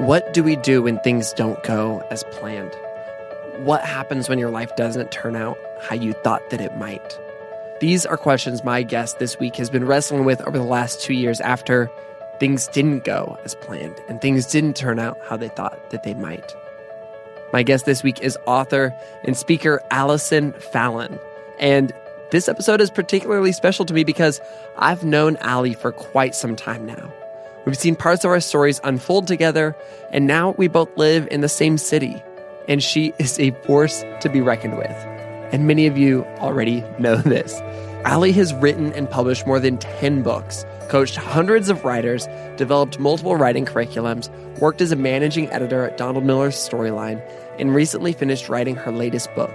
What do we do when things don't go as planned? What happens when your life doesn't turn out how you thought that it might? These are questions my guest this week has been wrestling with over the last 2 years after things didn't go as planned and things didn't turn out how they thought that they might. My guest this week is author and speaker Allison Fallon. And this episode is particularly special to me because I've known Allie for quite some time now. We've seen parts of our stories unfold together, and now we both live in the same city. And she is a force to be reckoned with. And many of you already know this. Allie has written and published more than 10 books, coached hundreds of writers, developed multiple writing curriculums, worked as a managing editor at Donald Miller's Storyline, and recently finished writing her latest book,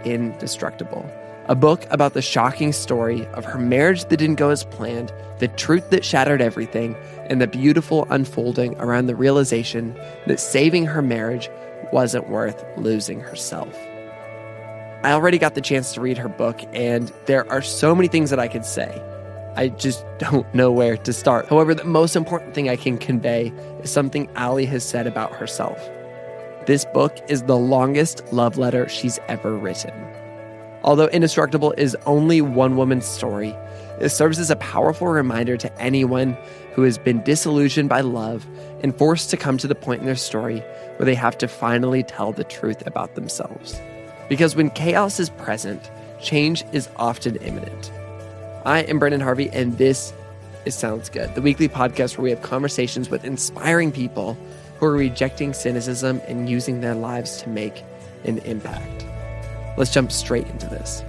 Indestructible. A book about the shocking story of her marriage that didn't go as planned, the truth that shattered everything, and the beautiful unfolding around the realization that saving her marriage wasn't worth losing herself. I already got the chance to read her book, and there are so many things that I could say. I just don't know where to start. However, the most important thing I can convey is something Allie has said about herself. This book is the longest love letter she's ever written. Although Indestructible is only one woman's story, it serves as a powerful reminder to anyone who has been disillusioned by love and forced to come to the point in their story where they have to finally tell the truth about themselves. Because when chaos is present, change is often imminent. I am Brendan Harvey, and this is Sounds Good, the weekly podcast where we have conversations with inspiring people who are rejecting cynicism and using their lives to make an impact. Let's jump straight into this.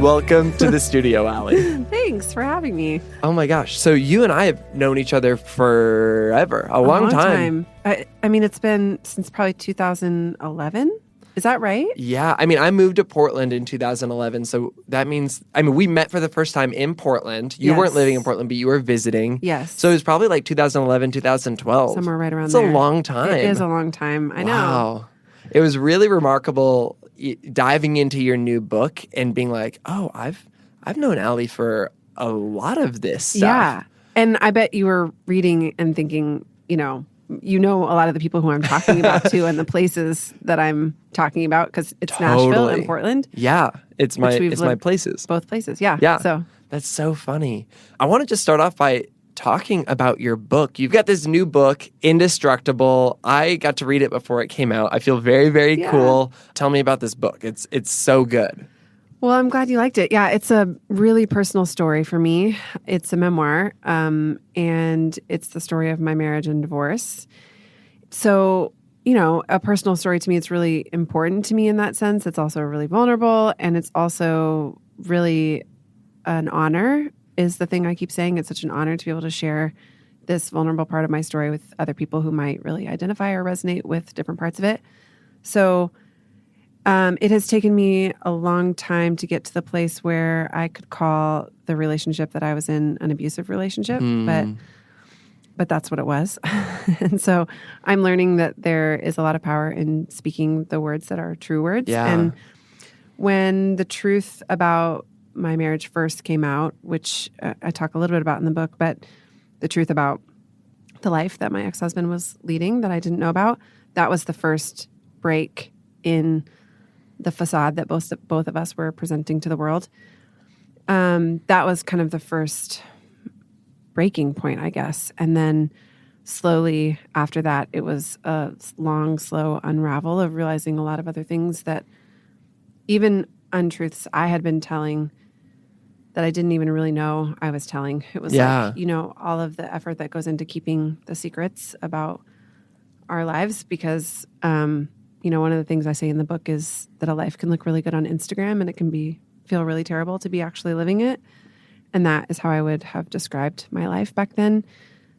Welcome to the studio, Allie. Thanks for having me. Oh my gosh. So you and I have known each other forever, a long time. I mean, it's been since probably 2011. Is that right? Yeah. I mean, I moved to Portland in 2011. So that means, we met for the first time in Portland. You weren't living in Portland, but you were visiting. Yes. So it was probably like 2011, 2012. Somewhere right around there. It's a long time. It is a long time. I know. Wow. It was really remarkable diving into your new book and being like, oh, I've known Allie for a lot of this stuff. Yeah. And I bet you were reading and thinking, you know a lot of the people who I'm talking about too, and the places that I'm talking about, because it's Totally. Nashville and Portland. Yeah, it's my places. Both places, yeah. Yeah. So that's so funny. I want to just start off by talking about your book. You've got this new book, Indestructible. I got to read it before it came out. I feel very, very cool. Tell me about this book. It's so good. Well, I'm glad you liked it. Yeah, it's a really personal story for me. It's a memoir, and it's the story of my marriage and divorce. So, a personal story to me, it's really important to me in that sense. It's also really vulnerable, and it's also really an honor, is the thing I keep saying. It's such an honor to be able to share this vulnerable part of my story with other people who might really identify or resonate with different parts of it. So it has taken me a long time to get to the place where I could call the relationship that I was in an abusive relationship, but that's what it was. And so I'm learning that there is a lot of power in speaking the words that are true words. Yeah. And when the truth about my marriage first came out, which I talk a little bit about in the book, but the truth about the life that my ex-husband was leading that I didn't know about, that was the first break in the facade that both of us were presenting to the world. That was kind of the first breaking point, I guess. And then slowly after that, it was a long, slow unravel of realizing a lot of other things, that even untruths I had been telling that I didn't even really know I was telling. It was like, all of the effort that goes into keeping the secrets about our lives, because one of the things I say in the book is that a life can look really good on Instagram and it can feel really terrible to be actually living it. And that is how I would have described my life back then,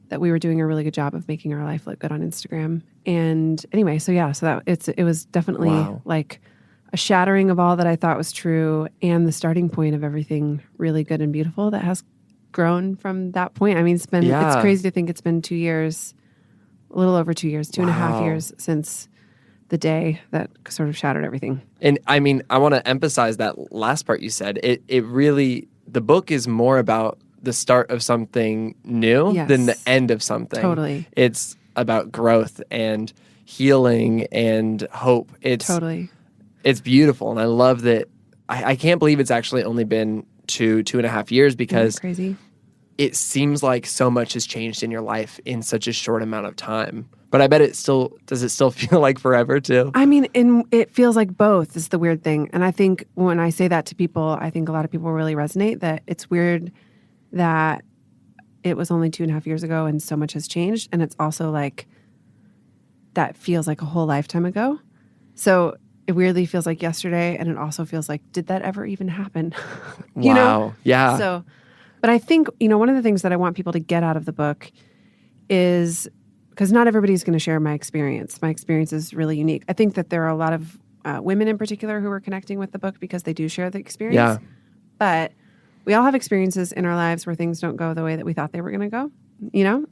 that we were doing a really good job of making our life look good on Instagram. And anyway, so it was definitely like a shattering of all that I thought was true and the starting point of everything really good and beautiful that has grown from that point. I mean, it's crazy to think it's been 2 years, a little over 2 years, 2.5 years since the day that sort of shattered everything. And I mean, I want to emphasize that last part you said. It really, the book is more about the start of something new than the end of something. Totally. It's about growth and healing and hope. It's beautiful. And I love that. I can't believe it's actually only been 2.5 years, because crazy. It seems like so much has changed in your life in such a short amount of time. But I bet does it still feel like forever too? I mean, it feels like both is the weird thing. And I think when I say that to people, I think a lot of people really resonate that it's weird that it was only 2.5 years ago and so much has changed. And it's also like, that feels like a whole lifetime ago. So it weirdly feels like yesterday. And it also feels like, did that ever even happen? You know? Yeah. So, but I think, one of the things that I want people to get out of the book is, because not everybody's going to share my experience. My experience is really unique. I think that there are a lot of women in particular who are connecting with the book because they do share the experience. Yeah. But we all have experiences in our lives where things don't go the way that we thought they were going to go,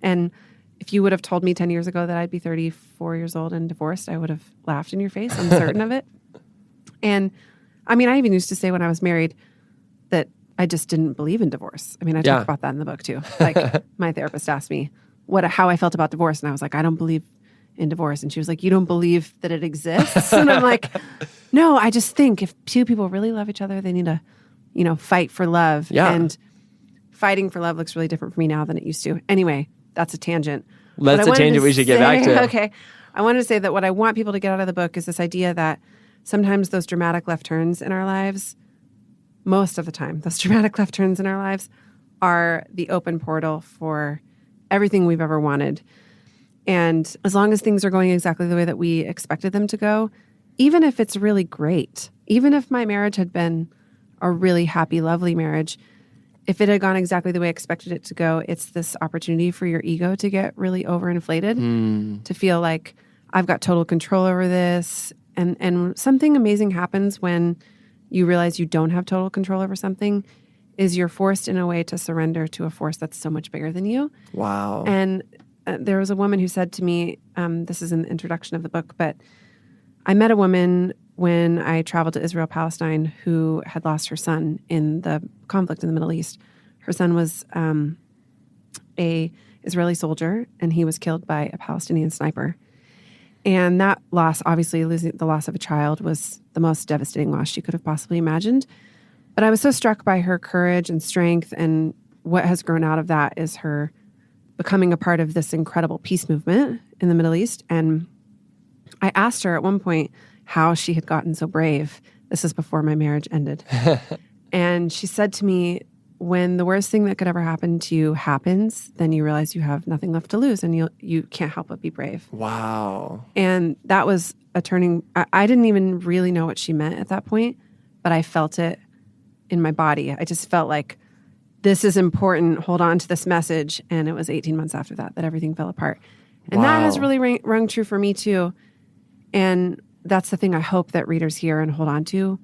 And if you would have told me 10 years ago that I'd be 34 years old and divorced, I would have laughed in your face. I'm certain of it. And I mean, I even used to say when I was married that I just didn't believe in divorce. I mean, I talk about that in the book too. Like my therapist asked me how I felt about divorce. And I was like, I don't believe in divorce. And she was like, you don't believe that it exists? And I'm like, no, I just think if two people really love each other, they need to, fight for love. Yeah. And fighting for love looks really different for me now than it used to. Anyway, that's a tangent. That's a tangent we should get back to. Okay. I wanted to say that what I want people to get out of the book is this idea that sometimes those dramatic left turns in our lives, most of the time, those dramatic left turns in our lives are the open portal for everything we've ever wanted. And as long as things are going exactly the way that we expected them to go, even if it's really great, even if my marriage had been a really happy, lovely marriage, if it had gone exactly the way I expected it to go, it's this opportunity for your ego to get really overinflated, to feel like I've got total control over this. And something amazing happens when you realize you don't have total control over something, is you're forced in a way to surrender to a force that's so much bigger than you. Wow. And there was a woman who said to me, this is in the introduction of the book, but I met a woman when I traveled to Israel, Palestine, who had lost her son in the conflict in the Middle East. Her son was a Israeli soldier, and he was killed by a Palestinian sniper. And that loss, obviously losing the loss of a child, was the most devastating loss she could have possibly imagined. But I was so struck by her courage and strength, and what has grown out of that is her becoming a part of this incredible peace movement in the Middle East. And I asked her at one point how she had gotten so brave. This is before my marriage ended. And she said to me, when the worst thing that could ever happen to you happens, then you realize you have nothing left to lose, and you can't help but be brave. Wow. And that was a turning. I didn't even really know what she meant at that point, but I felt it in my body. I just felt like, this is important. Hold on to this message. And it was 18 months after that everything fell apart. And that has really rung true for me too. And that's the thing I hope that readers hear and hold on to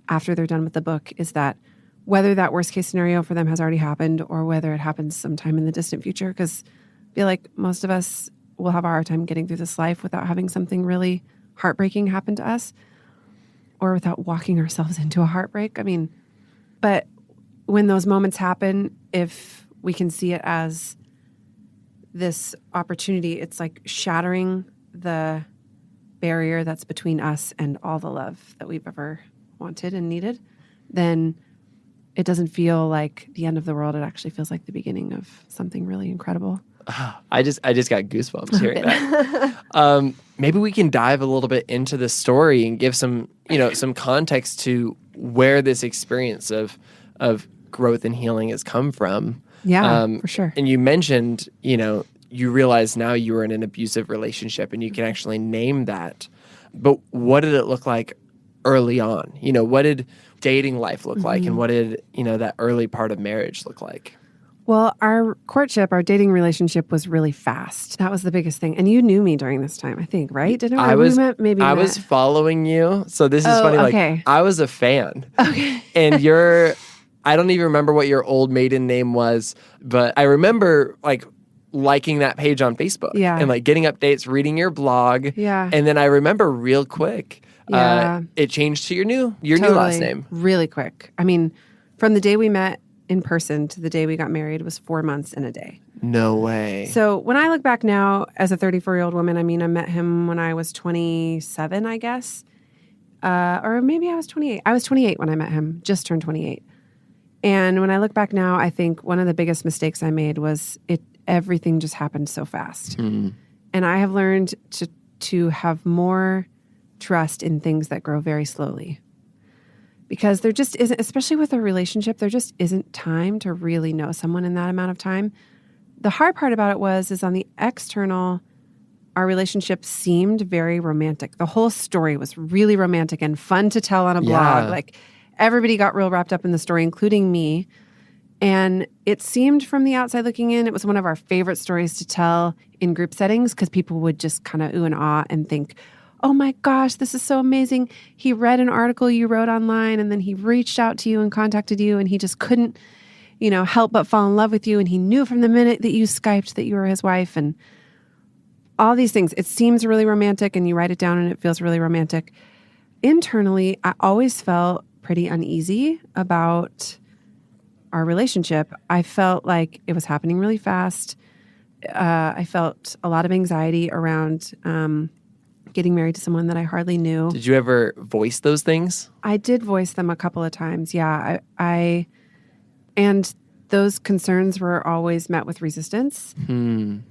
after they're done with the book, is that whether that worst case scenario for them has already happened or whether it happens sometime in the distant future, because I feel like most of us will have a hard time getting through this life without having something really heartbreaking happen to us, or without walking ourselves into a heartbreak. I mean, but when those moments happen, if we can see it as this opportunity, it's like shattering the barrier that's between us and all the love that we've ever wanted and needed, then it doesn't feel like the end of the world. It actually feels like the beginning of something really incredible. I just got goosebumps hearing that. Maybe we can dive a little bit into the story and give some context to where this experience of growth and healing has come from. Yeah, for sure. And you mentioned, you realize now you were in an abusive relationship and you can actually name that. But what did it look like early on? What did dating life look like? And what did, that early part of marriage look like? Well, our dating relationship was really fast. That was the biggest thing. And you knew me during this time, I think, right? Didn't we? I was following you. So this is funny. Okay. Like, I was a fan. Okay. And I don't even remember what your old maiden name was, but I remember liking that page on Facebook. Yeah. And getting updates, reading your blog. Yeah. And then I remember real quick, it changed to your new last name. Really quick. I mean, from the day we met in person to the day we got married was 4 months and a day. No way. So when I look back now as a 34-year-old woman, I mean, I met him when I was 27, I guess. Or maybe I was 28. I was 28 when I met him, just turned 28. And when I look back now, I think one of the biggest mistakes I made was everything just happened so fast. And I have learned to have more trust in things that grow very slowly. Because there just isn't, especially with a relationship, there just isn't time to really know someone in that amount of time. The hard part about it is on the external, our relationship seemed very romantic. The whole story was really romantic and fun to tell on a blog. Like everybody got real wrapped up in the story, including me. And it seemed from the outside looking in, it was one of our favorite stories to tell in group settings because people would just kind of ooh and ah and think, oh my gosh, this is so amazing. He read an article you wrote online and then he reached out to you and contacted you and he just couldn't, help but fall in love with you. And he knew from the minute that you Skyped that you were his wife and all these things. It seems really romantic and you write it down and it feels really romantic. Internally, I always felt pretty uneasy about our relationship. I felt like it was happening really fast. I felt a lot of anxiety around getting married to someone that I hardly knew. Did you ever voice those things? I did voice them a couple of times. Yeah. And those concerns were always met with resistance. And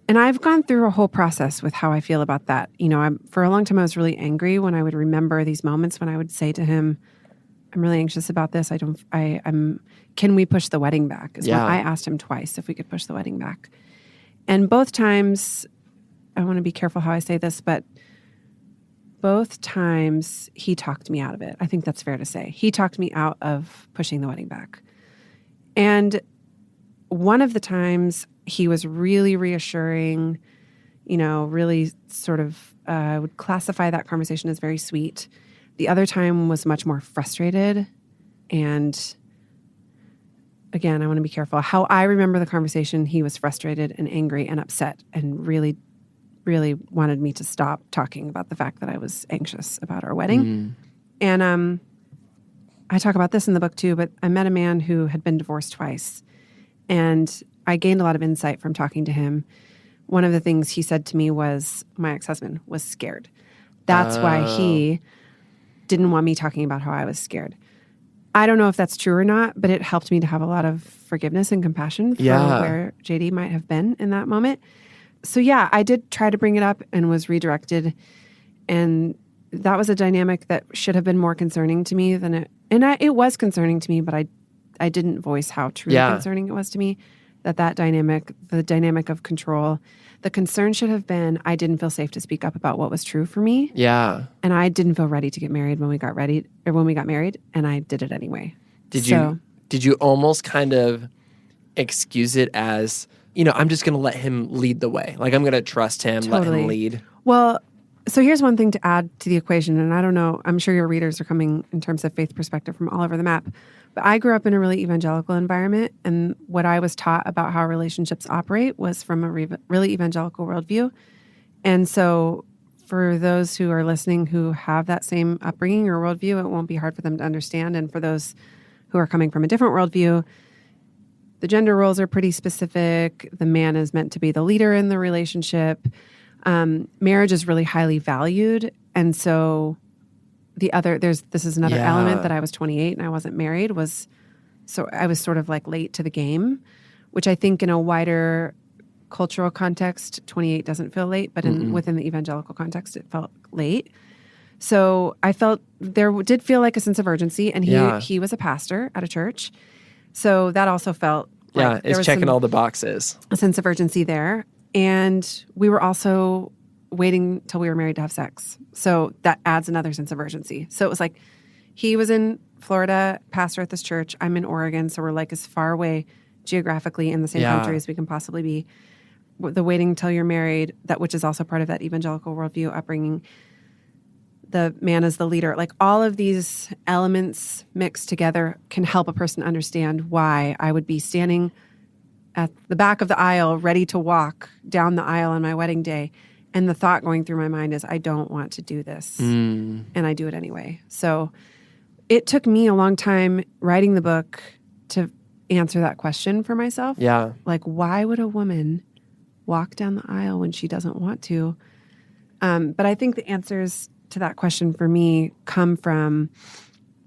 I've gone through a whole process with how I feel about that. For a long time, I was really angry when I would remember these moments when I would say to him, I'm really anxious about this. Can we push the wedding back? I asked him twice if we could push the wedding back. And both times, I want to be careful how I say this, but both times he talked me out of it. I think that's fair to say. He talked me out of pushing the wedding back. And one of the times he was really reassuring, really sort of would classify that conversation as very sweet. The other time was much more frustrated. And again, I want to be careful. How I remember the conversation, he was frustrated and angry and upset and really, really wanted me to stop talking about the fact that I was anxious about our wedding. And I talk about this in the book too, but I met a man who had been divorced twice. And I gained a lot of insight from talking to him. One of the things he said to me was my ex-husband was scared. That's why he didn't want me talking about how I was scared. I don't know if that's true or not, but it helped me to have a lot of forgiveness and compassion for where JD might have been in that moment. So yeah, I did try to bring it up and was redirected. And that was a dynamic that should have been more concerning to me than it was concerning to me, but I didn't voice how truly concerning it was to me. That dynamic, the dynamic of control, the concern should have been I didn't feel safe to speak up about what was true for me. Yeah. And I didn't feel ready to get married when we got married, and I did it anyway. Did you almost kind of excuse it as, I'm just going to let him lead the way. Like I'm going to trust him, let him lead. Well, so here's one thing to add to the equation, and I don't know, I'm sure your readers are coming in terms of faith perspective from all over the map. But I grew up in a really evangelical environment, and what I was taught about how relationships operate was from a really evangelical worldview. And so for those who are listening who have that same upbringing or worldview, it won't be hard for them to understand. And for those who are coming from a different worldview, the gender roles are pretty specific. The man is meant to be the leader in the relationship. Marriage is really highly valued. And so this is another element that I was 28 and I wasn't married so I was sort of like late to the game, which I think in a wider cultural context, 28 doesn't feel late, but within the evangelical context, it felt late. So I felt there did feel like a sense of urgency, and he was a pastor at a church. So that also felt like it's checking all the boxes. A sense of urgency there. And we were also waiting till we were married to have sex. So that adds another sense of urgency. So it was like he was in Florida, pastor at this church. I'm in Oregon. So we're like as far away geographically in the same country as we can possibly be. The waiting till you're married, which is also part of that evangelical worldview upbringing. The man as the leader. Like all of these elements mixed together can help a person understand why I would be standing at the back of the aisle, ready to walk down the aisle on my wedding day. And the thought going through my mind is, I don't want to do this. And I do it anyway. So it took me a long time writing the book to answer that question for myself. Yeah. Like, why would a woman walk down the aisle when she doesn't want to? But I think the answers to that question for me come from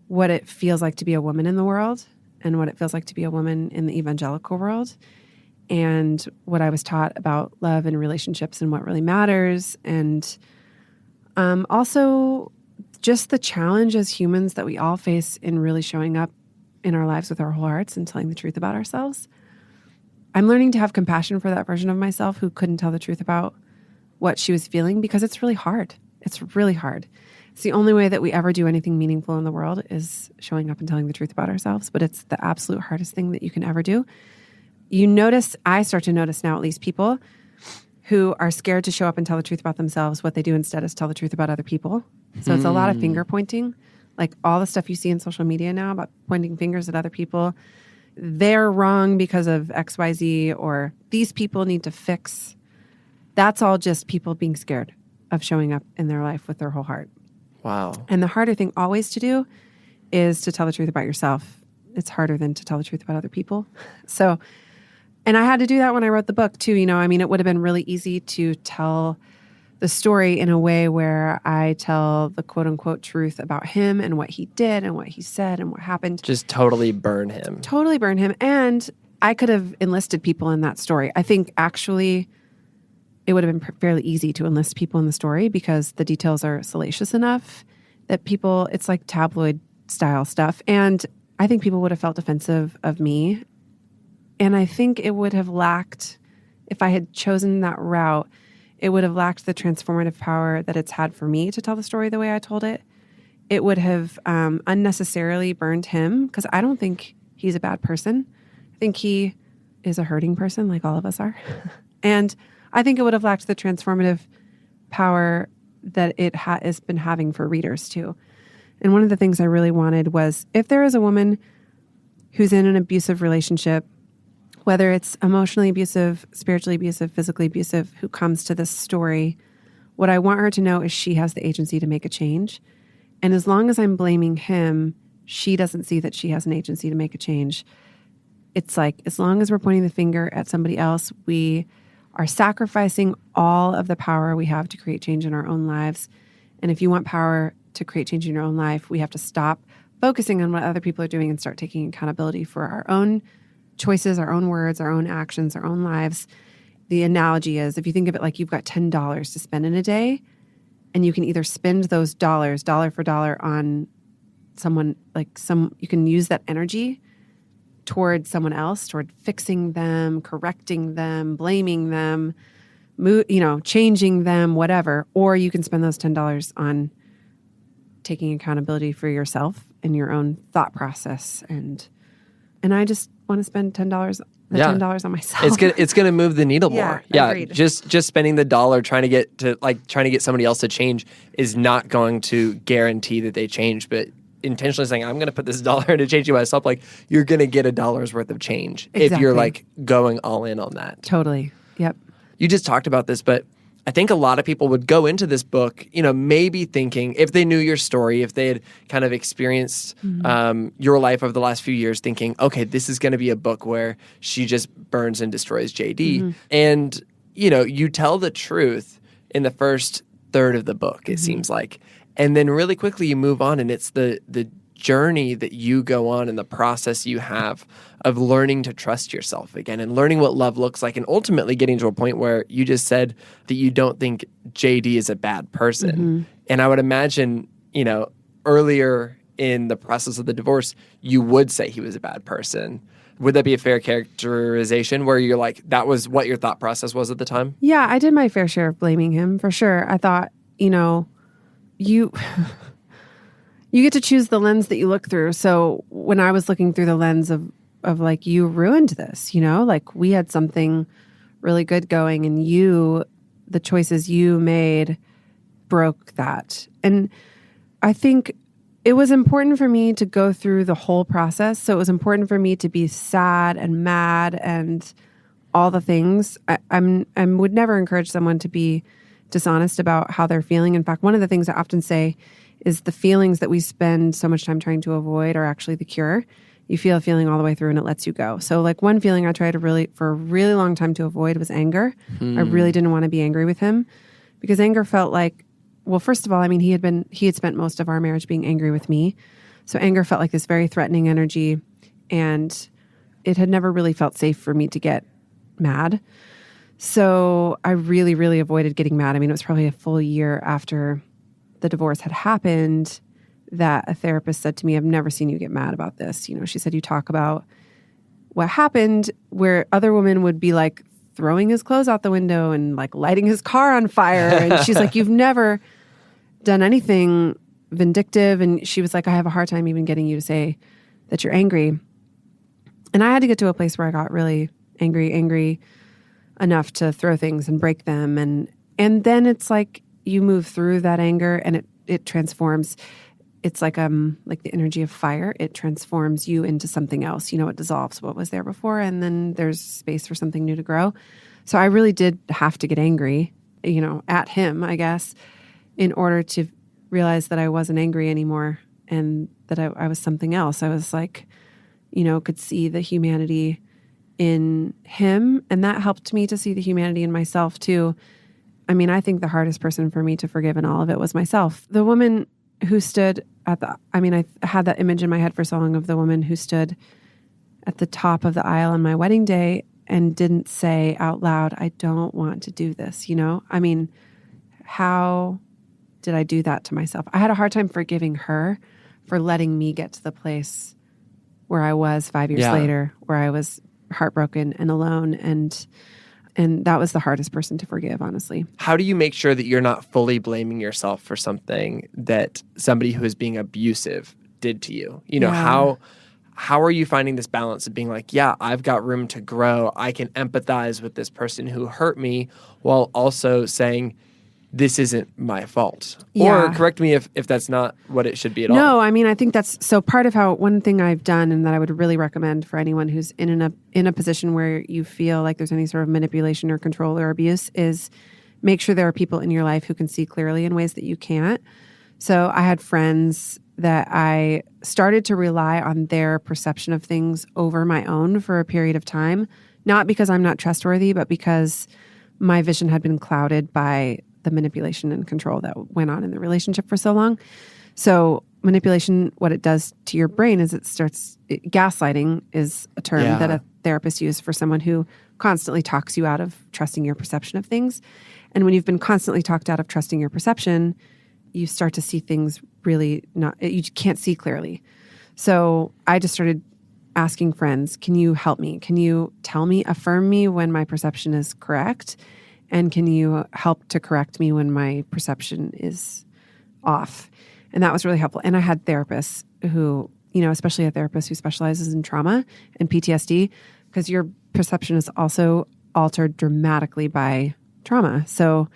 what it feels like to be a woman in the world and what it feels like to be a woman in the evangelical world, and what I was taught about love and relationships and what really matters. And also just the challenge as humans that we all face in really showing up in our lives with our whole hearts and telling the truth about ourselves. I'm learning to have compassion for that version of myself who couldn't tell the truth about what she was feeling, because it's really hard. It's really hard. It's the only way that we ever do anything meaningful in the world is showing up and telling the truth about ourselves, but it's the absolute hardest thing that you can ever do. I start to notice now at least people who are scared to show up and tell the truth about themselves. What they do instead is tell the truth about other people. So it's a lot of finger pointing, like all the stuff you see in social media now about pointing fingers at other people. They're wrong because of XYZ, or these people need to fix. That's all just people being scared of showing up in their life with their whole heart. Wow. And the harder thing always to do is to tell the truth about yourself. It's harder than to tell the truth about other people. So, and I had to do that when I wrote the book too. It would have been really easy to tell the story in a way where I tell the quote unquote truth about him and what he did and what he said and what happened. Just totally burn him. Totally burn him. And I could have enlisted people in that story. I think actually it would have been fairly easy to enlist people in the story because the details are salacious enough that it's like tabloid style stuff. And I think people would have felt defensive of me. And I think it would have lacked, if I had chosen that route, it would have lacked the transformative power that it's had for me to tell the story the way I told it. It would have unnecessarily burned him, because I don't think he's a bad person. I think he is a hurting person like all of us are. And I think it would have lacked the transformative power that it has been having for readers too. And one of the things I really wanted was, if there is a woman who's in an abusive relationship, whether it's emotionally abusive, spiritually abusive, physically abusive, who comes to this story, what I want her to know is she has the agency to make a change. And as long as I'm blaming him, she doesn't see that she has an agency to make a change. It's like, as long as we're pointing the finger at somebody else, we are sacrificing all of the power we have to create change in our own lives. And if you want power to create change in your own life, we have to stop focusing on what other people are doing and start taking accountability for our own choices, our own words, our own actions, our own lives. The analogy is, if you think of it like you've got $10 to spend in a day, and you can either spend those dollars, dollar for dollar, on someone, you can use that energy toward someone else, toward fixing them, correcting them, blaming them, changing them, whatever. Or you can spend those $10 on taking accountability for yourself and your own thought process. And I just want to spend $10 on myself. It's gonna move the needle more. Yeah, agreed. just spending the dollar trying to get somebody else to change is not going to guarantee that they change. But intentionally saying, I'm going to put this dollar into changing myself, you're going to get $1 worth of change if you're going all in on that. Totally. Yep. You just talked about this, but I think a lot of people would go into this book, maybe thinking, if they knew your story, if they had kind of experienced your life over the last few years, thinking, okay, this is going to be a book where she just burns and destroys JD. Mm-hmm. And, you tell the truth in the first third of the book, it seems like. And then really quickly you move on, and it's the journey that you go on and the process you have of learning to trust yourself again and learning what love looks like, and ultimately getting to a point where you just said that you don't think JD is a bad person. Mm-hmm. And I would imagine, earlier in the process of the divorce, you would say he was a bad person. Would that be a fair characterization where you're like, that was what your thought process was at the time? Yeah, I did my fair share of blaming him, for sure. I thought, you get to choose the lens that you look through. So when I was looking through the lens of you ruined this, we had something really good going, and the choices you made broke that. And I think it was important for me to go through the whole process. So it was important for me to be sad and mad and all the things. I would never encourage someone to be dishonest about how they're feeling. In fact, one of the things I often say is the feelings that we spend so much time trying to avoid are actually the cure. You feel a feeling all the way through and it lets you go. So like one feeling I tried for a really long time to avoid was anger. I really didn't want to be angry with him because anger felt like, well, first of all, I mean, he had spent most of our marriage being angry with me. So anger felt like this very threatening energy, and it had never really felt safe for me to get mad. So I really, really avoided getting mad. I mean, it was probably a full year after the divorce had happened that a therapist said to me, I've never seen you get mad about this. You know, she said, you talk about what happened where other women would be like throwing his clothes out the window and like lighting his car on fire. And she's like, you've never done anything vindictive. And she was like, I have a hard time even getting you to say that you're angry. And I had to get to a place where I got really angry enough to throw things and break them. And then it's like you move through that anger and it transforms. It's like the energy of fire. It transforms you into something else. You know, it dissolves what was there before, and then there's space for something new to grow. So I really did have to get angry, you know, at him, I guess, in order to realize that I wasn't angry anymore and that I was something else. I was like, you know, could see the humanity in him, and that helped me to see the humanity in myself too. I mean, I think the hardest person for me to forgive in all of it was myself. The woman who stood I had that image in my head for so long of the woman who stood at the top of the aisle on my wedding day and didn't say out loud, I don't want to do this, you know? I mean, how did I do that to myself? I had a hard time forgiving her for letting me get to the place where I was 5 years later, where I was heartbroken and alone, and that was the hardest person to forgive, honestly. How do you make sure that you're not fully blaming yourself for something that somebody who is being abusive did to you? You know, how are you finding this balance of being like, yeah, I've got room to grow. I can empathize with this person who hurt me while also saying, this isn't my fault. Or correct me if that's not what it should be at all. No, I mean, I think that's so part of one thing I've done and that I would really recommend for anyone who's in a position where you feel like there's any sort of manipulation or control or abuse is make sure there are people in your life who can see clearly in ways that you can't. So I had friends that I started to rely on their perception of things over my own for a period of time, not because I'm not trustworthy, but because my vision had been clouded by the manipulation and control that went on in the relationship for so long. So manipulation, what it does to your brain is gaslighting is a term that a therapist uses for someone who constantly talks you out of trusting your perception of things. And when you've been constantly talked out of trusting your perception, you start to see things you can't see clearly. So I just started asking friends, can you help me? Can you affirm me when my perception is correct? And can you help to correct me when my perception is off? And that was really helpful. And I had therapists who, you know, especially a therapist who specializes in trauma and PTSD, because your perception is also altered dramatically by trauma. So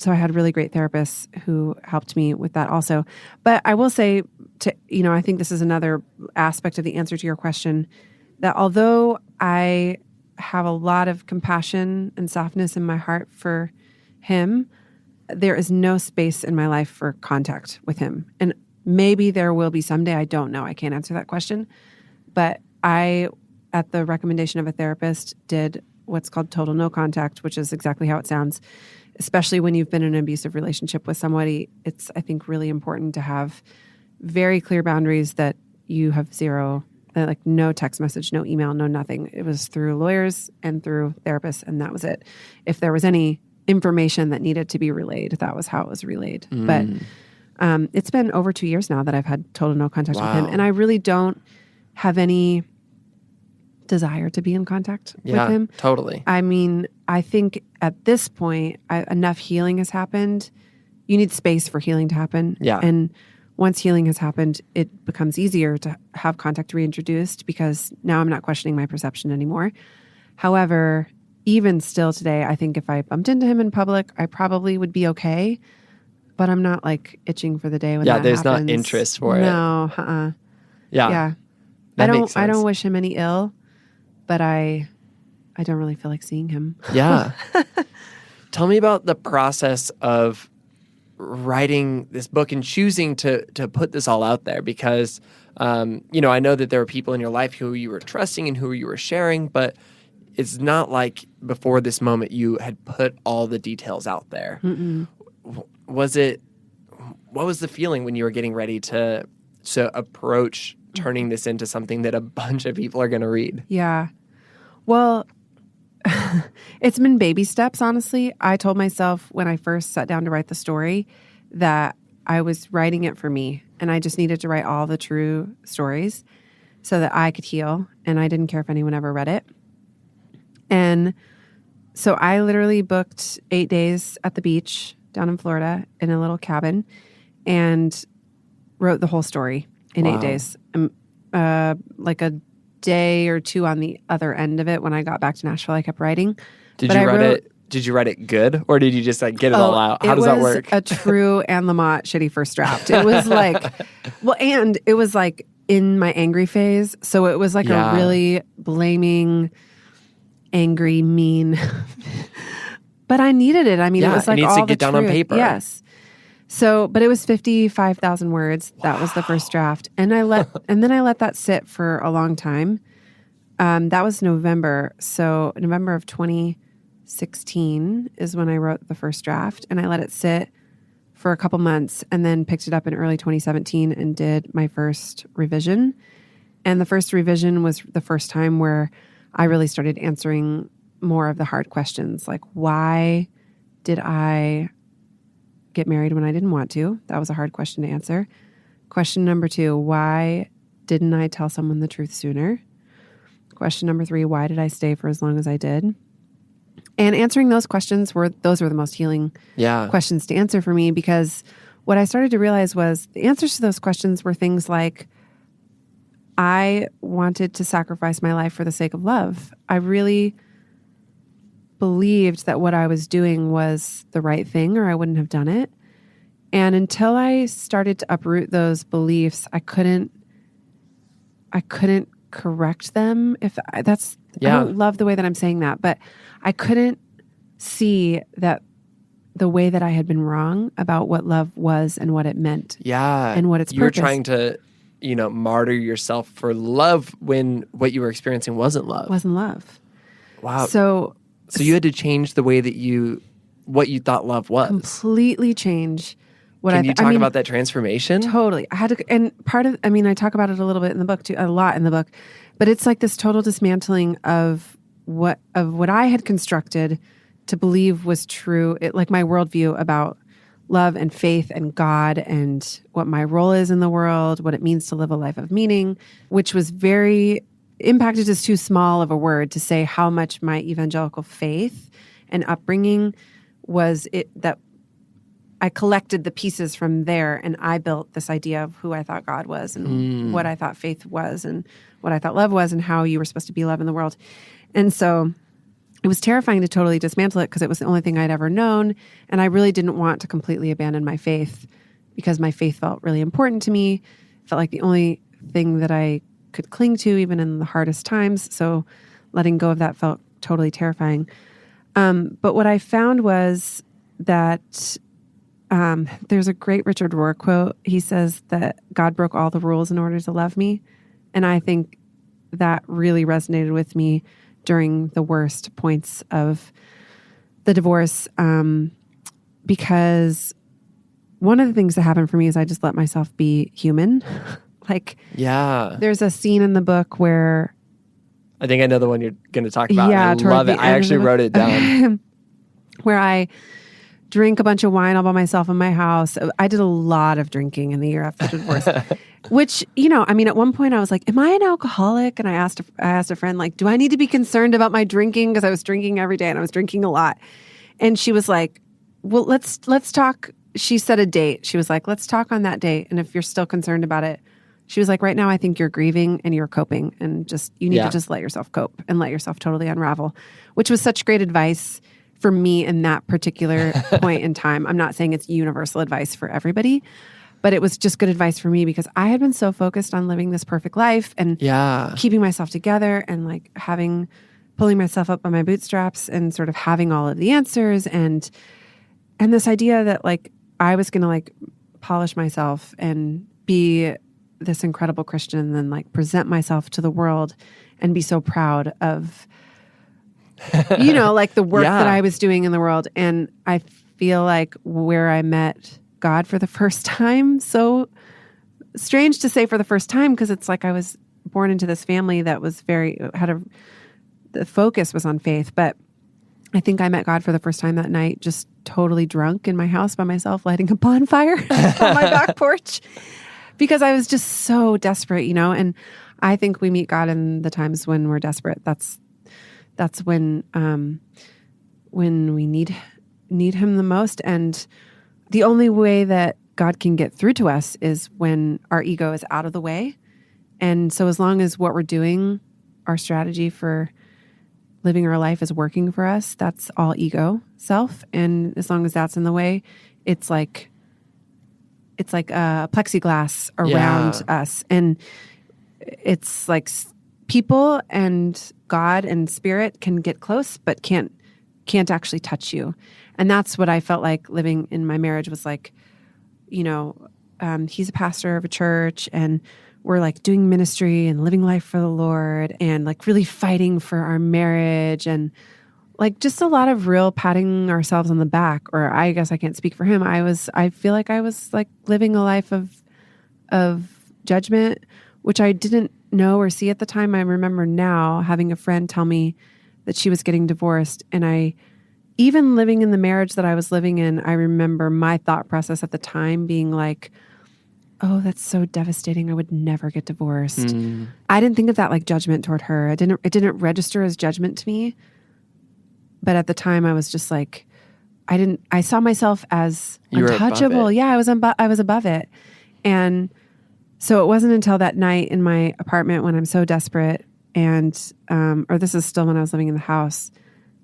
I had really great therapists who helped me with that also. But I will say, I think this is another aspect of the answer to your question, that although I have a lot of compassion and softness in my heart for him, there is no space in my life for contact with him. And maybe there will be someday. I don't know. I can't answer that question. But I, at the recommendation of a therapist, did what's called total no contact, which is exactly how it sounds. Especially when you've been in an abusive relationship with somebody, it's, I think, really important to have very clear boundaries that you have zero, like no text message, no email, no nothing. It was through lawyers and through therapists, and that was it. If there was any information that needed to be relayed, that was how it was relayed. But it's been over 2 years now that I've had total no contact with him, and I really don't have any desire to be in contact with him. Totally. I mean, I think at this point, enough healing has happened. You need space for healing to happen. Yeah. And once healing has happened, it becomes easier to have contact reintroduced because now I'm not questioning my perception anymore. However, even still today, I think if I bumped into him in public, I probably would be okay. But I'm not like itching for the day when that happens. Yeah, there's not interest for it. No, Yeah. I don't wish him any ill, but I don't really feel like seeing him. Yeah. Tell me about the process of writing this book and choosing to put this all out there, because I know that there were people in your life who you were trusting and who you were sharing, but it's not like before this moment you had put all the details out there. Mm-mm. What was the feeling when you were getting ready to approach turning this into something that a bunch of people are going to read? Yeah. Well, it's been baby steps, honestly. I told myself when I first sat down to write the story that I was writing it for me, and I just needed to write all the true stories so that I could heal, and I didn't care if anyone ever read it. And so I literally booked 8 days at the beach down in Florida in a little cabin and wrote the whole story in 8 days. Like a day or two on the other end of it when I got back to Nashville, I kept writing. Did you write it good, or did you just get it all out? How does that work? It was a true Anne Lamott shitty first draft. It was and it was in my angry phase. So it was a really blaming, angry, mean. But I needed it. I mean, it was it needs all to get down on paper. Yes. So, but it was 55,000 words. Wow. That was the first draft. And then I let that sit for a long time. That was November. So November of 2016 is when I wrote the first draft, and I let it sit for a couple months and then picked it up in early 2017 and did my first revision. And the first revision was the first time where I really started answering more of the hard questions, like why did I get married when I didn't want to? That was a hard question to answer. Question number 2, why didn't I tell someone the truth sooner? Question number 3, why did I stay for as long as I did? And answering those questions were the most healing questions to answer for me, because what I started to realize was the answers to those questions were things like, I wanted to sacrifice my life for the sake of love. I really believed that what I was doing was the right thing, or I wouldn't have done it. And until I started to uproot those beliefs, I couldn't correct them. I don't love the way that I'm saying that, but I couldn't see that the way that I had been wrong about what love was and what it meant. Yeah. And what its purpose. You were trying to, martyr yourself for love when what you were experiencing wasn't love. Wasn't love. Wow. So you had to change the way that what you thought love was. Completely change what Can you talk about that transformation? Totally. I had to, and I talk about it a little bit in the book too, a lot in the book, but it's like this total dismantling of what I had constructed to believe was true. Like my worldview about love and faith and God and what my role is in the world, what it means to live a life of meaning, which was very impacted is too small of a word to say how much my evangelical faith and upbringing was it that I collected the pieces from there, and I built this idea of who I thought God was and what I thought faith was and what I thought love was and how you were supposed to be love in the world. And so it was terrifying to totally dismantle it because it was the only thing I'd ever known. And I really didn't want to completely abandon my faith because my faith felt really important to me. It felt like the only thing that I could cling to even in the hardest times. So letting go of that felt totally terrifying. But what I found was that there's a great Richard Rohr quote. He says that God broke all the rules in order to love me. And I think that really resonated with me during the worst points of the divorce, because one of the things that happened for me is I just let myself be human. There's a scene in the book where I think I know the one you're going to talk about. Yeah, I love it. I actually wrote it down. Where I drink a bunch of wine all by myself in my house. I did a lot of drinking in the year after the divorce, which, at one point I was like, am I an alcoholic? And I asked a friend, like, do I need to be concerned about my drinking? Because I was drinking every day and I was drinking a lot. And she was like, well, let's talk. She set a date. She was like, let's talk on that date. And if you're still concerned about it, she was like, right now I think you're grieving and you're coping, and you need to just let yourself cope and let yourself totally unravel, which was such great advice for me in that particular point in time. I'm not saying it's universal advice for everybody, but it was just good advice for me because I had been so focused on living this perfect life and keeping myself together and pulling myself up by my bootstraps and sort of having all of the answers and this idea that I was going to polish myself and be this incredible Christian and then like present myself to the world and be so proud of, like the work that I was doing in the world. And I feel like where I met God for the first time, so strange to say for the first time, because it's like I was born into this family that was the focus was on faith. But I think I met God for the first time that night, just totally drunk in my house by myself, lighting a bonfire on my back porch, because I was just so desperate, and I think we meet God in the times when we're desperate. That's when we need him the most. And the only way that God can get through to us is when our ego is out of the way. And so as long as what we're doing, our strategy for living our life is working for us, that's all ego, self. And as long as that's in the way, it's like a plexiglass around us. And it's like people and God and spirit can get close, but can't actually touch you. And that's what I felt like living in my marriage was like, he's a pastor of a church and we're like doing ministry and living life for the Lord and like really fighting for our marriage and like just a lot of real patting ourselves on the back. Or I guess I can't speak for him. I feel like I was like living a life of judgment, which I didn't know or see at the time. I remember now having a friend tell me that she was getting divorced. And even living in the marriage that I was living in, I remember my thought process at the time being like, oh, that's so devastating. I would never get divorced. I didn't think of that like judgment toward her. It didn't register as judgment to me. But at the time I was just like, I saw myself as untouchable. Yeah, I was above it. And so it wasn't until that night in my apartment when I'm so desperate or this is still when I was living in the house.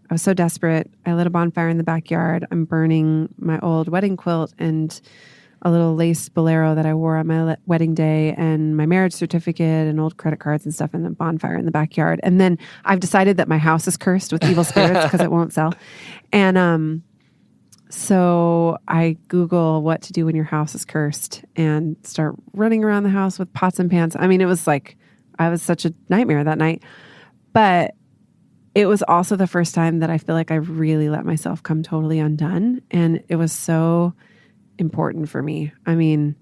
I was so desperate. I lit a bonfire in the backyard. I'm burning my old wedding quilt and a little lace bolero that I wore on my wedding day and my marriage certificate and old credit cards and stuff in the bonfire in the backyard. And then I've decided that my house is cursed with evil spirits because it won't sell. And so I Google what to do when your house is cursed and start running around the house with pots and pans. I mean, it was like, I was such a nightmare that night. But it was also the first time that I feel like I really let myself come totally undone. And it was so important for me. I mean,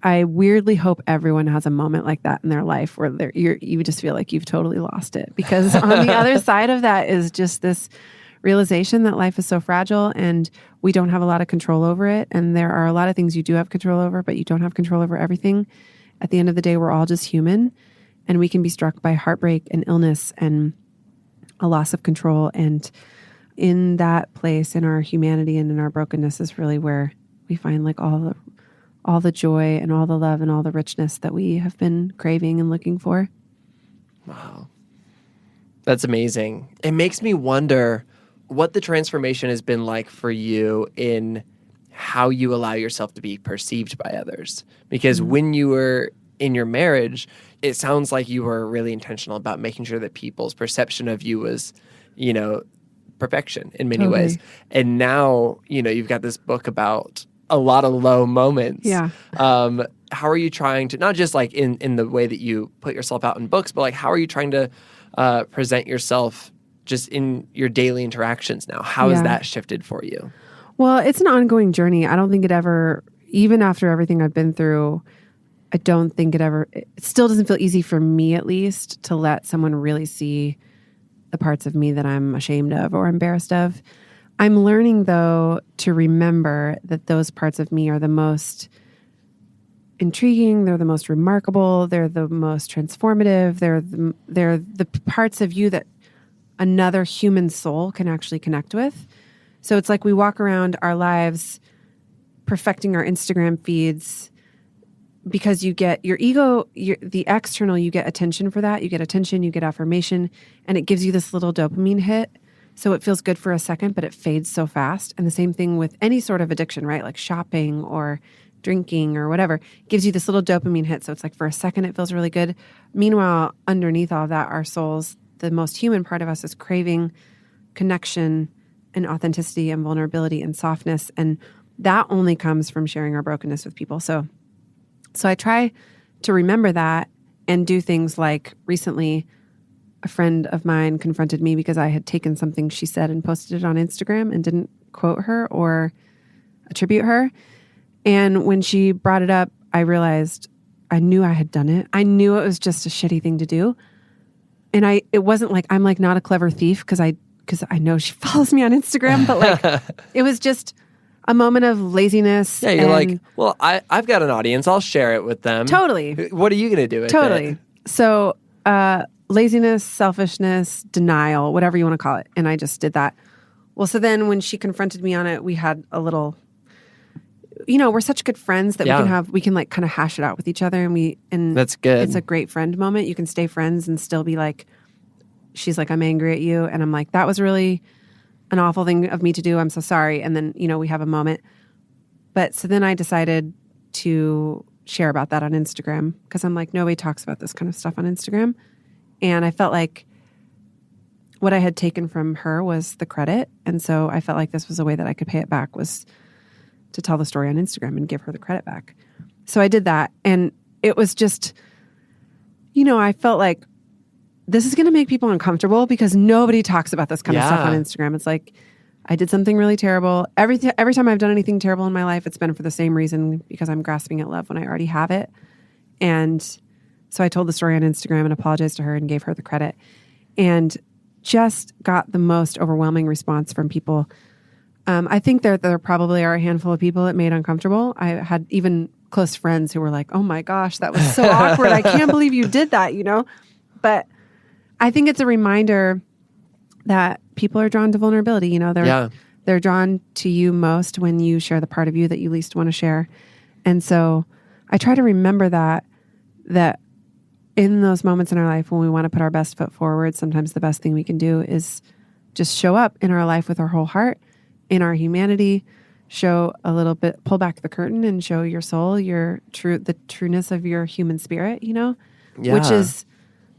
I weirdly hope everyone has a moment like that in their life where you just feel like you've totally lost it. Because on the other side of that is just this realization that life is so fragile and we don't have a lot of control over it. And there are a lot of things you do have control over, but you don't have control over everything. At the end of the day, we're all just human and we can be struck by heartbreak and illness and a loss of control. And in that place, in our humanity and in our brokenness is really where we find like all the joy and all the love and all the richness that we have been craving and looking for. Wow. That's amazing. It makes me wonder what the transformation has been like for you in how you allow yourself to be perceived by others. Because when you were in your marriage, it sounds like you were really intentional about making sure that people's perception of you was, perfection in many ways. And now, you've got this book about a lot of low moments. Yeah. How are you trying to, not just like in the way that you put yourself out in books, but like how are you trying to present yourself just in your daily interactions now? How has that shifted for you? Well, it's an ongoing journey. I don't think it ever, even after everything I've been through, I don't think it still doesn't feel easy for me at least to let someone really see the parts of me that I'm ashamed of or embarrassed of. I'm learning though to remember that those parts of me are the most intriguing. They're the most remarkable. They're the most transformative. They're the parts of you that another human soul can actually connect with. So it's like we walk around our lives perfecting our Instagram feeds because you get your ego, the external, you get attention for that. You get attention, you get affirmation, and it gives you this little dopamine hit. So it feels good for a second, but it fades so fast. And the same thing with any sort of addiction, right? Like shopping or drinking or whatever, it gives you this little dopamine hit. So it's like for a second, it feels really good. Meanwhile, underneath all that, our souls, the most human part of us is craving connection and authenticity and vulnerability and softness. And that only comes from sharing our brokenness with people. So I try to remember that and do things like recently a friend of mine confronted me because I had taken something she said and posted it on Instagram and didn't quote her or attribute her. And when she brought it up, I realized I knew I had done it. I knew it was just a shitty thing to do. And it wasn't like, I'm like not a clever thief because I know she follows me on Instagram, but like it was just a moment of laziness. Yeah, you're like, well, I've got an audience. I'll share it with them. Totally. What are you going to do with Totally. it? So laziness, selfishness, denial, whatever you want to call it. And I just did that. Well, so then when she confronted me on it, we had a little, we're such good friends that we can like kind of hash it out with each other. And that's good. It's a great friend moment. You can stay friends and still be like, she's like, I'm angry at you. And I'm like, that was really an awful thing of me to do. I'm so sorry. And then, we have a moment. But so then I decided to share about that on Instagram because I'm like, nobody talks about this kind of stuff on Instagram. And I felt like what I had taken from her was the credit. And so I felt like this was a way that I could pay it back, was to tell the story on Instagram and give her the credit back. So I did that. And it was just, I felt like this is going to make people uncomfortable because nobody talks about this kind of stuff on Instagram. It's like, I did something really terrible. Every time I've done anything terrible in my life, it's been for the same reason, because I'm grasping at love when I already have it. And so I told the story on Instagram and apologized to her and gave her the credit, and just got the most overwhelming response from people. I think there probably are a handful of people it made uncomfortable. I had even close friends who were like, oh my gosh, that was so awkward. I can't believe you did that, But I think it's a reminder that people are drawn to vulnerability. They're drawn to you most when you share the part of you that you least want to share. And so I try to remember that in those moments in our life when we want to put our best foot forward, sometimes the best thing we can do is just show up in our life with our whole heart, in our humanity, show a little bit, pull back the curtain and show your soul, the trueness of your human spirit, which is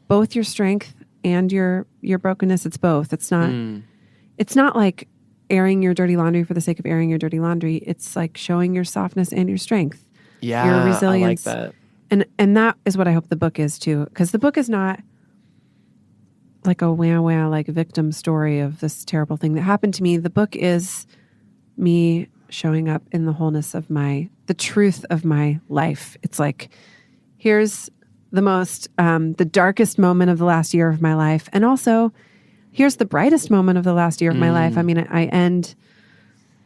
both your strength and your brokenness. It's both. It's not like airing your dirty laundry for the sake of airing your dirty laundry. It's like showing your softness and your strength. Yeah, your resilience. I like that. And that is what I hope the book is too. Because the book is not like a wah like victim story of this terrible thing that happened to me. The book is me showing up in the wholeness of the truth of my life. It's like, here's the darkest moment of the last year of my life. And also, here's the brightest moment of the last year of my life. I mean, I end,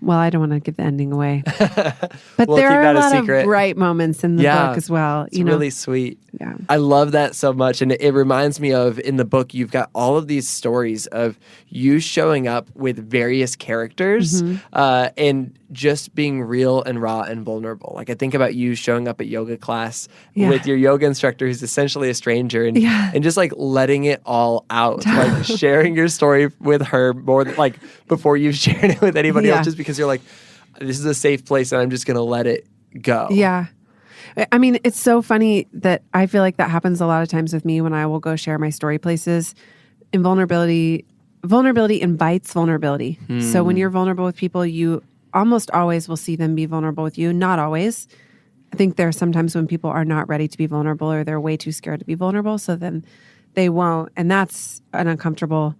well, I don't want to give the ending away. But there are a lot of bright moments in the book as well. It's really sweet. Yeah. I love that so much. And it reminds me of, in the book, you've got all of these stories of you showing up with various characters and just being real and raw and vulnerable. Like, I think about you showing up at yoga class with your yoga instructor who's essentially a stranger and just like letting it all out, like sharing your story with her more than, like, before you've shared it with anybody else, just because you're like, this is a safe place and I'm just going to let it go. Yeah. I mean, it's so funny that I feel like that happens a lot of times with me when I will go share my story places. And vulnerability invites vulnerability. So when you're vulnerable with people, you almost always will see them be vulnerable with you. Not always. I think there are sometimes when people are not ready to be vulnerable, or they're way too scared to be vulnerable. So then they won't. And that's an uncomfortable,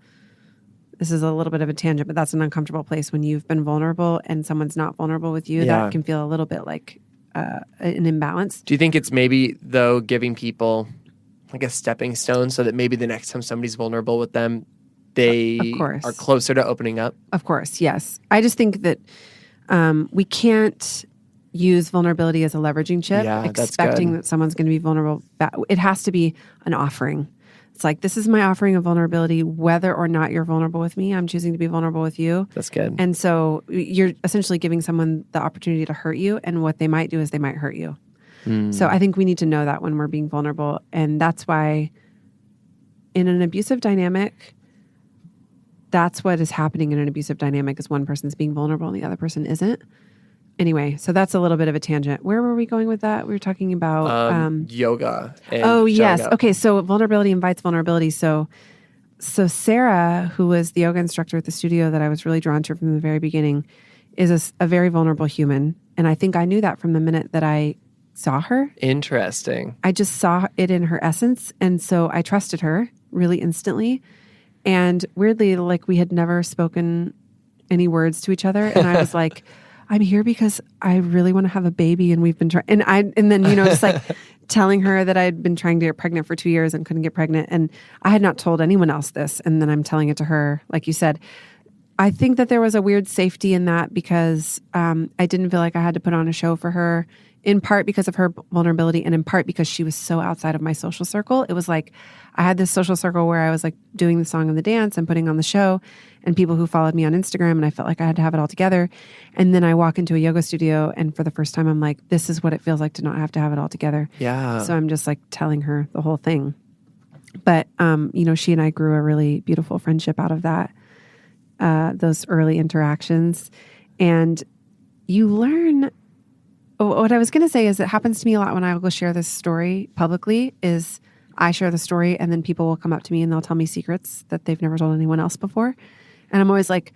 this is a little bit of a tangent, but that's an uncomfortable place when you've been vulnerable and someone's not vulnerable with you. That can feel a little bit like an imbalance. Do you think it's maybe, though, giving people like a stepping stone so that maybe the next time somebody's vulnerable with them, they are closer to opening up? Of course, yes. I just think that we can't use vulnerability as a leveraging chip, expecting that someone's going to be vulnerable. It has to be an offering. It's like, this is my offering of vulnerability, whether or not you're vulnerable with me. I'm choosing to be vulnerable with you. That's good. And so you're essentially giving someone the opportunity to hurt you. And what they might do is they might hurt you. So I think we need to know that when we're being vulnerable. And that's why in an abusive dynamic, that's what is happening in an abusive dynamic, is one person's being vulnerable and the other person isn't. Anyway, so that's a little bit of a tangent. Where were we going with that? We were talking about yoga. Yes. Okay, so vulnerability invites vulnerability. So Sarah, who was the yoga instructor at the studio that I was really drawn to from the very beginning, is a very vulnerable human. And I think I knew that from the minute that I saw her. Interesting. I just saw it in her essence. And so I trusted her really instantly. And weirdly, like we had never spoken any words to each other. And I was like, I'm here because I really want to have a baby. And we've been trying, and then, just like telling her that I'd been trying to get pregnant for 2 years and couldn't get pregnant. And I had not told anyone else this. And then I'm telling it to her, like you said. I think that there was a weird safety in that because I didn't feel like I had to put on a show for her, in part because of her vulnerability and in part because she was so outside of my social circle. It was like I had this social circle where I was like doing the song and the dance and putting on the show and people who followed me on Instagram, and I felt like I had to have it all together. And then I walk into a yoga studio and for the first time I'm like, this is what it feels like to not have to have it all together. Yeah. So I'm just like telling her the whole thing. But, she and I grew a really beautiful friendship out of that. Those early interactions. And you learn, what I was going to say is it happens to me a lot when I will go share this story publicly is I share the story and then people will come up to me and they'll tell me secrets that they've never told anyone else before. And I'm always like,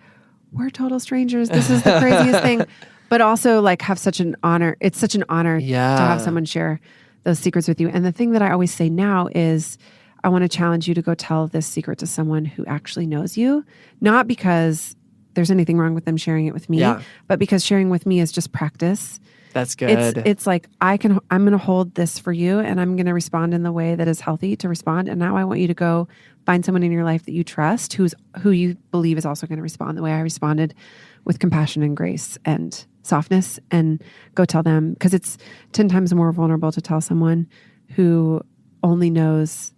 we're total strangers. This is the craziest thing. But also like have such an honor. It's such an honor to have someone share those secrets with you. And the thing that I always say now is, I want to challenge you to go tell this secret to someone who actually knows you, not because there's anything wrong with them sharing it with me, but because sharing with me is just practice. That's good. It's like I'm going to hold this for you and I'm going to respond in the way that is healthy to respond. And now I want you to go find someone in your life that you trust, who you believe is also going to respond the way I responded, with compassion and grace and softness, and go tell them, because it's 10 times more vulnerable to tell someone who only knows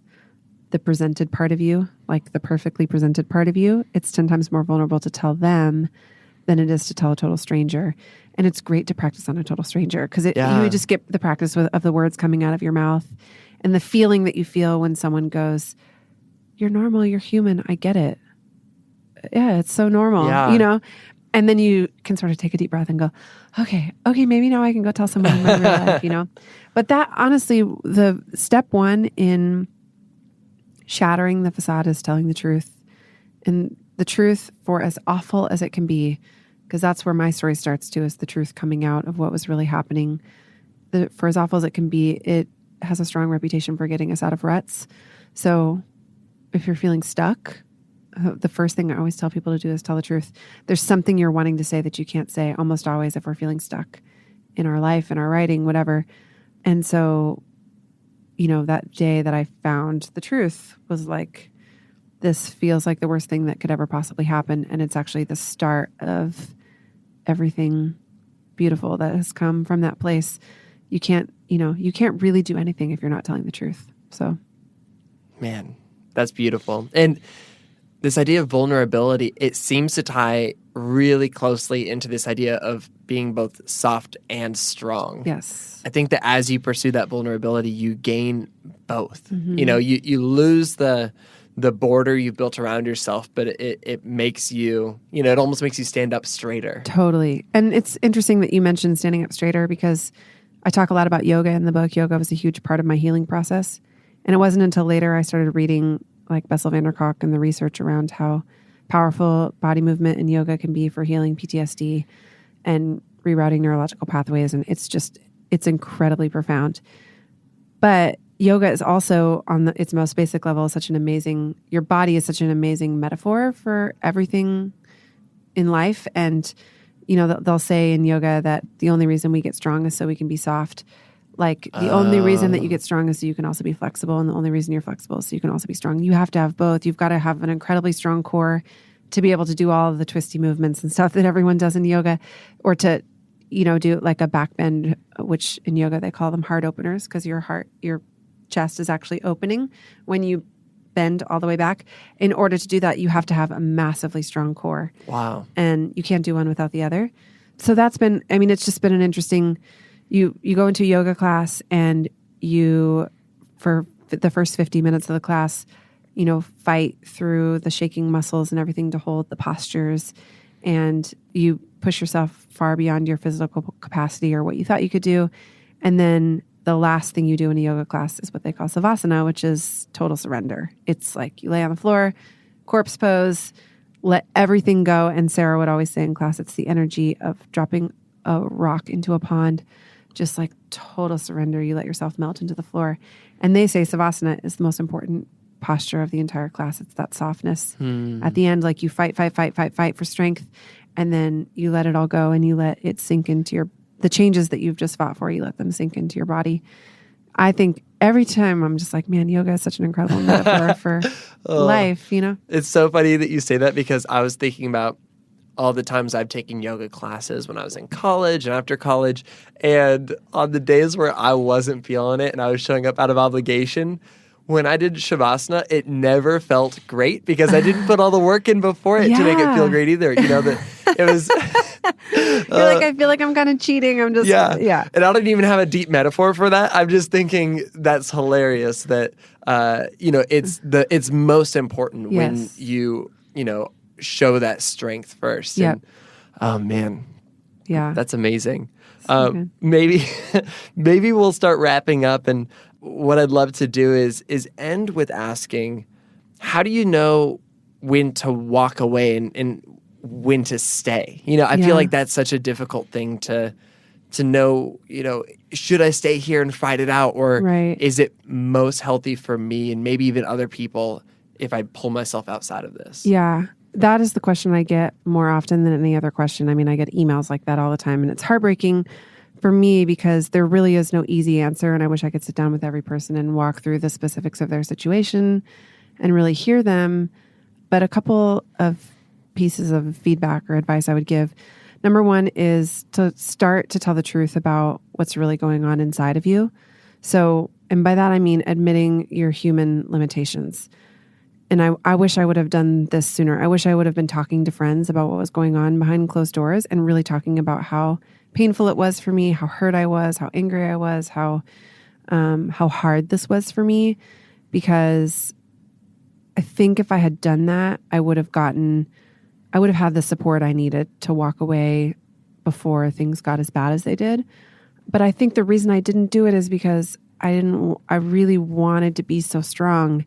the presented part of you, like the perfectly presented part of you. It's 10 times more vulnerable to tell them than it is to tell a total stranger. And it's great to practice on a total stranger because you just get the practice of the words coming out of your mouth and the feeling that you feel when someone goes, you're normal, you're human, I get it. Yeah, it's so normal, And then you can sort of take a deep breath and go, okay, maybe now I can go tell someone in my real life, But that, honestly, the step one in shattering the facade is telling the truth, and the truth, for as awful as it can be, because that's where my story starts too, is the truth coming out of what was really happening. For as awful as it can be, it has a strong reputation for getting us out of ruts. So if you're feeling stuck, the first thing I always tell people to do is tell the truth. There's something you're wanting to say that you can't say, almost always, if we're feeling stuck in our life, in our writing, whatever. And so that day that I found the truth was like, this feels like the worst thing that could ever possibly happen. And it's actually the start of everything beautiful that has come from that place. You can't really do anything if you're not telling the truth. So, man, that's beautiful. And this idea of vulnerability, it seems to tie really closely into this idea of being both soft and strong. Yes. I think that as you pursue that vulnerability, you gain both. Mm-hmm. You lose the border you've built around yourself, but it makes you, it almost makes you stand up straighter. Totally. And it's interesting that you mentioned standing up straighter, because I talk a lot about yoga in the book. Yoga was a huge part of my healing process. And it wasn't until later I started reading like Bessel van der Kolk and the research around how powerful body movement and yoga can be for healing PTSD and rerouting neurological pathways. And it's incredibly profound. But yoga is also, on its most basic level, your body is such an amazing metaphor for everything in life. And, they'll say in yoga that the only reason we get strong is so we can be soft. Like the only reason that you get strong is so you can also be flexible. And the only reason you're flexible is so you can also be strong. You have to have both. You've got to have an incredibly strong core to be able to do all of the twisty movements and stuff that everyone does in yoga, or to, do like a back bend, which in yoga they call them heart openers, because your chest is actually opening when you bend all the way back. In order to do that, you have to have a massively strong core. Wow. And you can't do one without the other. So it's just been an interesting, you go into a yoga class and you, for the first 50 minutes of the class, fight through the shaking muscles and everything to hold the postures. And you push yourself far beyond your physical capacity or what you thought you could do. And then the last thing you do in a yoga class is what they call savasana, which is total surrender. It's like you lay on the floor, corpse pose, let everything go. And Sarah would always say in class, it's the energy of dropping a rock into a pond. just like total surrender. You let yourself melt into the floor. And they say Savasana is the most important posture of the entire class. It's that softness. At the end, like you fight for strength, and then you let it all go and you let it sink into the changes that you've just fought for, you let them sink into your body. I think every time I'm just like, man, yoga is such an incredible metaphor for life, you know? It's so funny that you say that, because I was thinking about all the times I've taken yoga classes when I was in college and after college. And on the days where I wasn't feeling it and I was showing up out of obligation, when I did Shavasana, it never felt great because I didn't put all the work in before it to make it feel great either. You know, that it was... You're like, I feel like I'm kind of cheating. I'm just... Yeah. And I don't even have a deep metaphor for that. I'm just thinking that's hilarious that, it's most important when you show that strength first. Yep. And, oh, man. Yeah. That's amazing. So maybe we'll start wrapping up, and what I'd love to do is end with asking, how do you know when to walk away and when to stay? I feel like that's such a difficult thing to know, should I stay here and fight it out, or is it most healthy for me and maybe even other people if I pull myself outside of this? Yeah. That is the question I get more often than any other question. I mean, I get emails like that all the time, and it's heartbreaking for me because there really is no easy answer. And I wish I could sit down with every person and walk through the specifics of their situation and really hear them. But a couple of pieces of feedback or advice I would give. Number one is to start to tell the truth about what's really going on inside of you. So, and by that, I mean admitting your human limitations. And I wish I would have done this sooner. I wish I would have been talking to friends about what was going on behind closed doors and really talking about how painful it was for me, how hurt I was, how angry I was, how hard this was for me. Because I think if I had done that, I would have had the support I needed to walk away before things got as bad as they did. But I think the reason I didn't do it is because I really wanted to be so strong.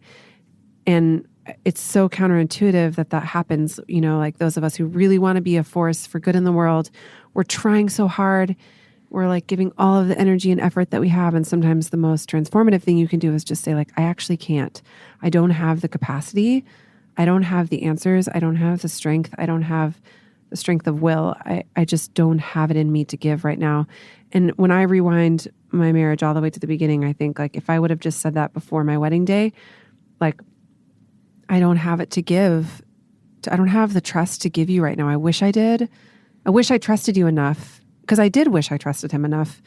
And it's so counterintuitive that happens, like those of us who really want to be a force for good in the world, we're trying so hard. We're like giving all of the energy and effort that we have. And sometimes the most transformative thing you can do is just say like, I actually can't. I don't have the capacity. I don't have the answers. I don't have the strength. I don't have the strength of will. I just don't have it in me to give right now. And when I rewind my marriage all the way to the beginning, I think like if I would have just said that before my wedding day, like, I don't have it to give. I don't have the trust to give you right now. I wish I did. I wish I trusted you enough, because I did wish I trusted him enough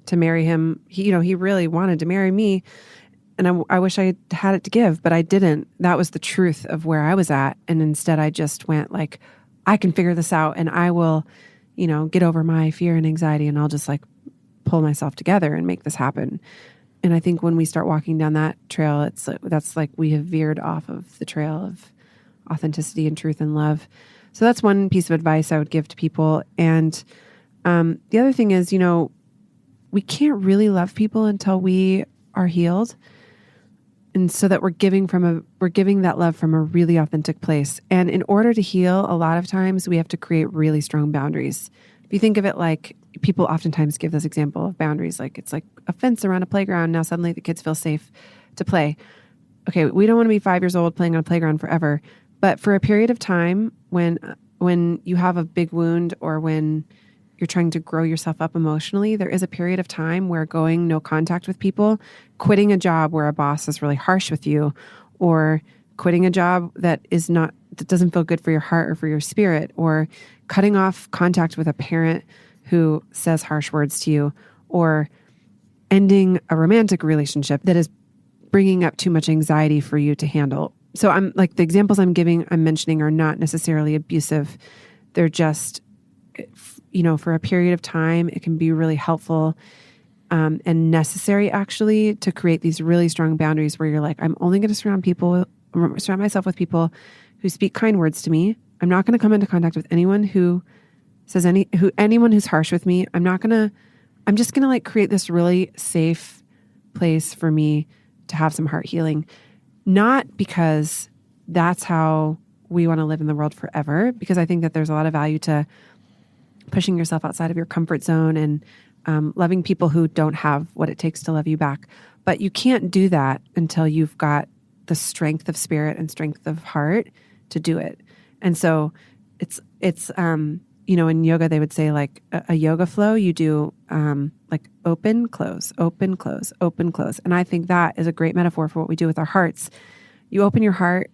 to marry him. He really wanted to marry me, and I wish I had it to give, but I didn't. That was the truth of where I was at, and instead I just went like, I can figure this out, and I will, get over my fear and anxiety, and I'll just like pull myself together and make this happen. And I think when we start walking down that trail, that's like we have veered off of the trail of authenticity and truth and love. So that's one piece of advice I would give to people. And the other thing is, we can't really love people until we are healed. And so that we're giving that love from a really authentic place. And in order to heal, a lot of times we have to create really strong boundaries. If you think of it like, people oftentimes give this example of boundaries, like it's like a fence around a playground. Now suddenly the kids feel safe to play. Okay, we don't want to be 5 years old playing on a playground forever, but for a period of time when you have a big wound or when you're trying to grow yourself up emotionally, there is a period of time where going no contact with people, quitting a job where a boss is really harsh with you, or quitting a job that doesn't feel good for your heart or for your spirit, or cutting off contact with a parent who says harsh words to you, or ending a romantic relationship that is bringing up too much anxiety for you to handle. So I'm like, the examples I'm mentioning are not necessarily abusive. They're just, for a period of time, it can be really helpful and necessary actually to create these really strong boundaries where you're like, I'm only going to surround myself with people who speak kind words to me. I'm not going to come into contact with anyone who says anyone who's harsh with me. I'm just going to like create this really safe place for me to have some heart healing. Not because that's how we want to live in the world forever, because I think that there's a lot of value to pushing yourself outside of your comfort zone and loving people who don't have what it takes to love you back. But you can't do that until you've got the strength of spirit and strength of heart to do it. And so it's in yoga, they would say like a yoga flow, you do like open, close, open, close, open, close. And I think that is a great metaphor for what we do with our hearts. You open your heart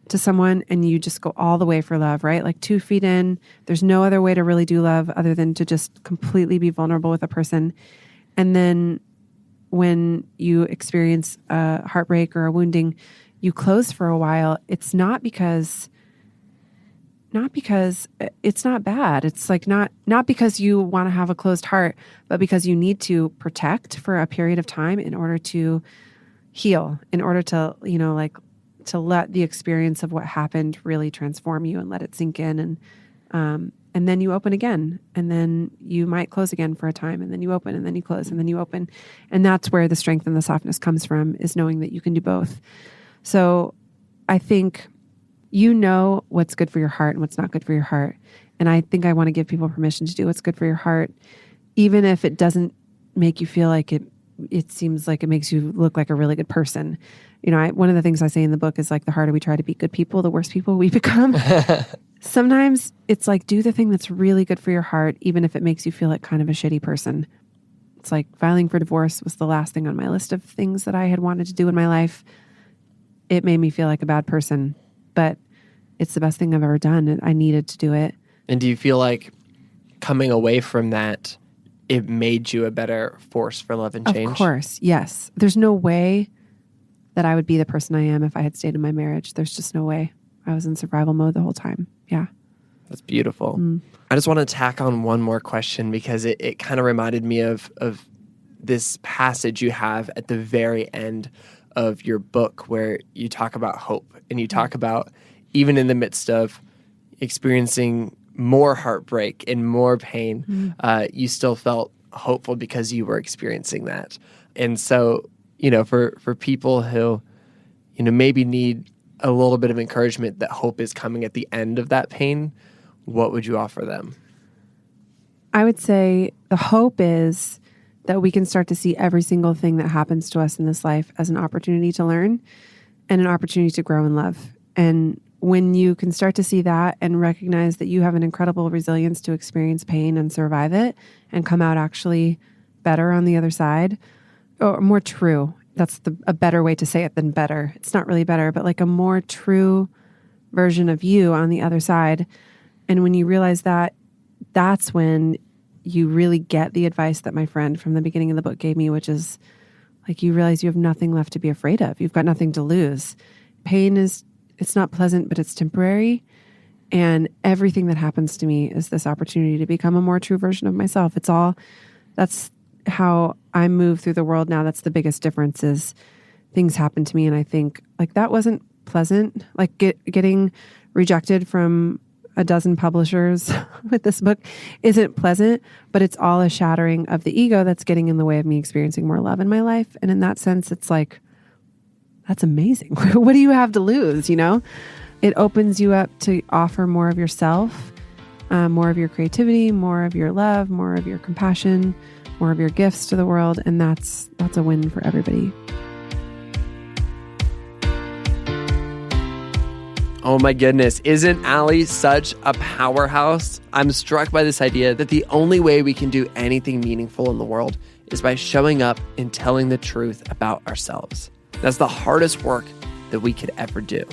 to someone and you just go all the way for love, right? Like 2 feet in. There's no other way to really do love other than to just completely be vulnerable with a person. And then when you experience a heartbreak or a wounding, you close for a while. It's not because it's not bad. It's like not because you want to have a closed heart, but because you need to protect for a period of time in order to heal, in order to, to let the experience of what happened really transform you and let it sink in. And then you open again, and then you might close again for a time, and then you open, and then you close, and then you open. And that's where the strength and the softness comes from, is knowing that you can do both. So I think you know what's good for your heart and what's not good for your heart. And I think I want to give people permission to do what's good for your heart, even if it doesn't make you feel like it seems like it makes you look like a really good person. One of the things I say in the book is like, the harder we try to be good people, the worse people we become. Sometimes it's like, do the thing that's really good for your heart, even if it makes you feel like kind of a shitty person. It's like filing for divorce was the last thing on my list of things that I had wanted to do in my life. It made me feel like a bad person, but it's the best thing I've ever done, and I needed to do it. And do you feel like coming away from that, it made you a better force for love and change? Of course, yes. There's no way that I would be the person I am if I had stayed in my marriage. There's just no way. I was in survival mode the whole time. Yeah. That's beautiful. I just want to tack on one more question, because it kind of reminded me of this passage you have at the very end of your book, where you talk about hope, and you talk about, even in the midst of experiencing more heartbreak and more pain, you still felt hopeful because you were experiencing that. And so, for people who, maybe need a little bit of encouragement that hope is coming at the end of that pain, what would you offer them? I would say the hope is that we can start to see every single thing that happens to us in this life as an opportunity to learn and an opportunity to grow in love. And when you can start to see that and recognize that you have an incredible resilience to experience pain and survive it and come out actually better on the other side, or more true. That's a better way to say it than better. It's not really better, but like a more true version of you on the other side. And when you realize that, that's when you really get the advice that my friend from the beginning of the book gave me, which is like, you realize you have nothing left to be afraid of. You've got nothing to lose. Pain it's not pleasant, but it's temporary. And everything that happens to me is this opportunity to become a more true version of myself. That's how I move through the world now. That's the biggest difference, is things happen to me and I think like, that wasn't pleasant. Like getting rejected from a dozen publishers with this book isn't pleasant, but it's all a shattering of the ego that's getting in the way of me experiencing more love in my life. And in that sense, it's like, that's amazing. What do you have to lose? It opens you up to offer more of yourself, more of your creativity, more of your love, more of your compassion, more of your gifts to the world. And that's a win for everybody. Oh my goodness. Isn't Allie such a powerhouse? I'm struck by this idea that the only way we can do anything meaningful in the world is by showing up and telling the truth about ourselves. That's the hardest work that we could ever do.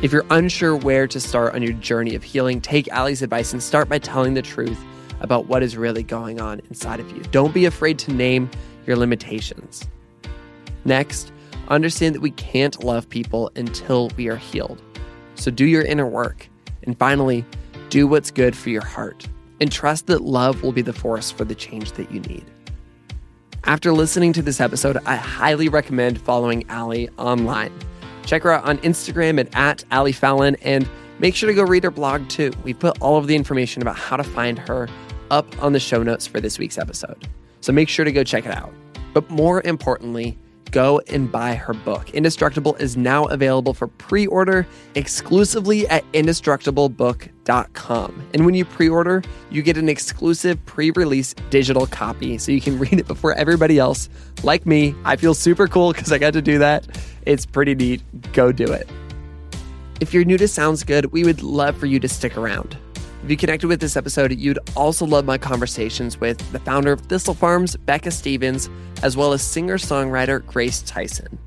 If you're unsure where to start on your journey of healing, take Allie's advice and start by telling the truth about what is really going on inside of you. Don't be afraid to name your limitations. Next, understand that we can't love people until we are healed. So do your inner work. And finally, do what's good for your heart. And trust that love will be the force for the change that you need. After listening to this episode, I highly recommend following Allie online. Check her out on Instagram at Allison Fallon, and make sure to go read her blog too. We put all of the information about how to find her up on the show notes for this week's episode. So make sure to go check it out. But more importantly, go and buy her book. Indestructible is now available for pre-order exclusively at indestructiblebook.com. And when you pre-order, you get an exclusive pre-release digital copy so you can read it before everybody else. Like me, I feel super cool because I got to do that. It's pretty neat. Go do it. If you're new to Sounds Good, we would love for you to stick around. If you connected with this episode, you'd also love my conversations with the founder of Thistle Farms, Becca Stevens, as well as singer-songwriter Grace Tyson.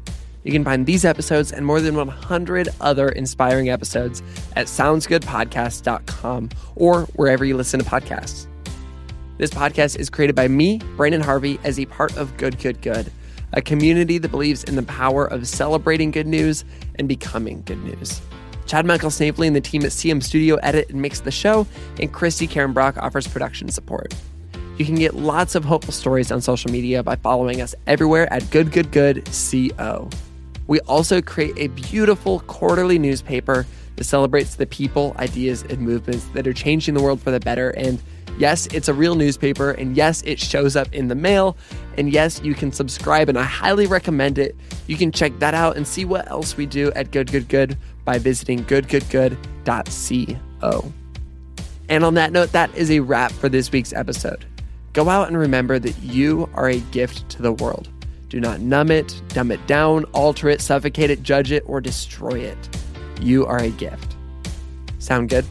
You can find these episodes and more than 100 other inspiring episodes at soundsgoodpodcast.com or wherever you listen to podcasts. This podcast is created by me, Brandon Harvey, as a part of Good, Good, Good, a community that believes in the power of celebrating good news and becoming good news. Chad Michael Snavely and the team at CM Studio edit and mix the show, and Christy Karen Brock offers production support. You can get lots of hopeful stories on social media by following us everywhere at GoodGoodGoodCO. We also create a beautiful quarterly newspaper that celebrates the people, ideas, and movements that are changing the world for the better. And yes, it's a real newspaper, and yes, it shows up in the mail, and yes, you can subscribe, and I highly recommend it. You can check that out and see what else we do at Good, Good, Good by visiting goodgoodgood.co. And on that note, that is a wrap for this week's episode. Go out and remember that you are a gift to the world. Do not numb it, dumb it down, alter it, suffocate it, judge it, or destroy it. You are a gift. Sound good?